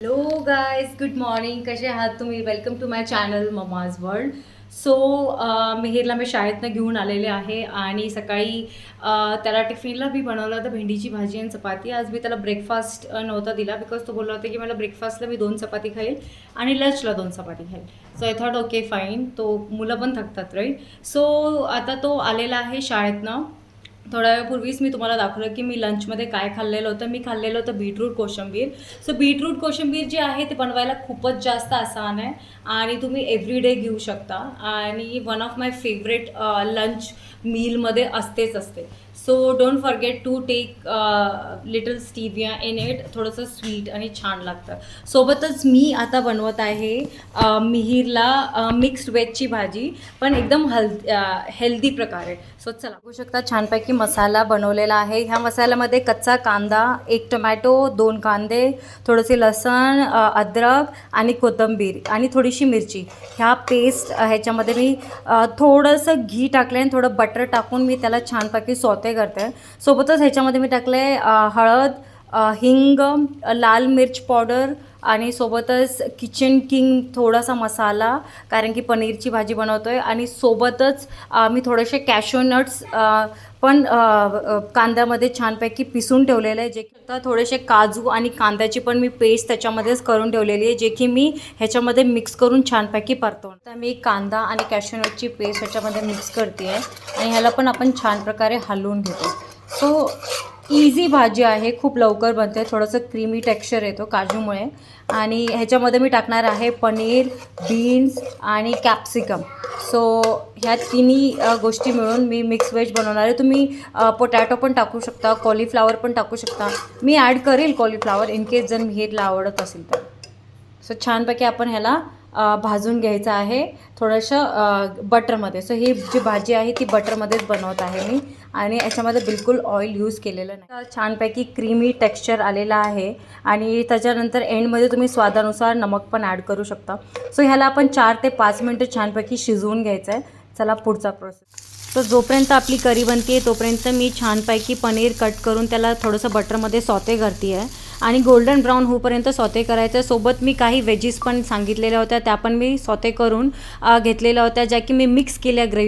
Hello guys, good morning. कसे आहात तुम्ही? Welcome to my channel mama's world. So मिहिरला मी शाळेतनं घेऊन आलेले आहे आणि सकाळी त्याला टिफिनला मी बनवलं होतं भेंडीची भाजी आणि चपाती. आज मी त्याला ब्रेकफास्ट नव्हता दिला बिकॉज तो बोलला होता की मला ब्रेकफास्टला मी 2 चपाती खाईल आणि लंचला 2 चपाती खाईल. So I thought okay fine, तो मुलं पण थकतात राईट. सो आता तो आलेला आहे शाळेतनं. थोड्या वेळापूर्वीच मी तुम्हाला दाखवलं की मी लंचमध्ये काय खाल्लेलं होतं. मी खाल्लेलं होतं बीटरूट कोशिंबीर. सो बीटरूट कोशिंबीर जे आहे ते बनवायला खूपच जास्त आसान आहे आणि तुम्ही एव्हरीडे घेऊ शकता आणि one of my favourite lunch मीलमध्ये असते. So don't forget to take little stevia in it. थोडंसं स्वीट आणि छान लागतं. सोबतच मी आता बनवत आहे मिहिरला मिक्स्ड व्हेजची भाजी, पण एकदम हेल्दी प्रकारे. सो चला बघू शकता छानपैकी मसाला बनवलेला आहे. ह्या मसाल्यामध्ये कच्चा कांदा, 1 टमॅटो, 2 कांदे, थोडेसे लसण, अद्रक आणि कोथिंबीर आणि थोडीशी मिरची, ह्या पेस्ट ह्याच्यामध्ये मी थोडंसं घी टाकलं आणि थोडं बटर टाकून मी त्याला छानपैकी सौते करते. सोबतच ह्याच्यामध्ये मी टाकले हळद, हिंग, लाल मिर्च पावडर आणि सोबतच किचन किंग थोडासा मसाला, कारण की पनीरची भाजी बनवतो आहे. आणि सोबतच मी थोडेसे कॅशू नट्स पण कांद्यामध्ये छानपैकी पिसून ठेवलेलं आहे. जे की थोडेसे काजू आणि कांद्याची पण मी पेस्ट त्याच्यामध्येच करून ठेवलेली आहे, जे की मी ह्याच्यामध्ये मिक्स करून छानपैकी परतवून. तर मी कांदा आणि कॅशू नटची पेस्ट ह्याच्यामध्ये मिक्स करते आहे आणि ह्याला पण आपण छान प्रकारे हलवून घेतो. सो इझी भाजी आहे, खूप लवकर बनते. थोडंसं क्रीमी टेक्स्चर येतो काजूमुळे. आणि ह्याच्यामध्ये मी टाकणार आहे पनीर, बीन्स आणि कॅप्सिकम. सो ह्या तिन्ही गोष्टी मिळून मी मिक्स व्हेज बनवणार आहे. तुम्ही पोटॅटो पण टाकू शकता, कॉलीफ्लावर पण टाकू शकता. मी ॲड करेल कॉलीफ्लावर इन केस जर मिहिरला आवडत असेल तर. सो छानपैकी आपण ह्याला भाजून घ्यायचं आहे थोडंसं बटरमध्ये. सो ही जी भाजी आहे ती बटरमध्येच बनवत आहे मी आणि याच्यामध्ये बिलकुल ऑइल यूज केलेलं नाही. छानपैकी क्रीमी टेक्स्चर आलेला आहे आणि त्याच्यानंतर एंडमध्ये तुम्ही स्वादानुसार नमक पण ॲड करू शकता. सो ह्याला आपण 4 ते 5 मिनटं छानपैकी शिजवून घ्यायचं आहे. चला पुढचा प्रोसेस. सो जोपर्यंत आपली करी बनते आहे तोपर्यंत मी छानपैकी पनीर कट करून त्याला थोडंसं बटरमध्ये सौते करते आहे आणि गोल्डन ब्राऊन होईपर्यंत सौते करायचं. सोबत मी काही वेजीस पण सांगितलेल्या होत्या, त्या पण मी सौते करून घेतलेल्या होत्या, ज्या की मी मिक्स केल्या ग्रेव्ही.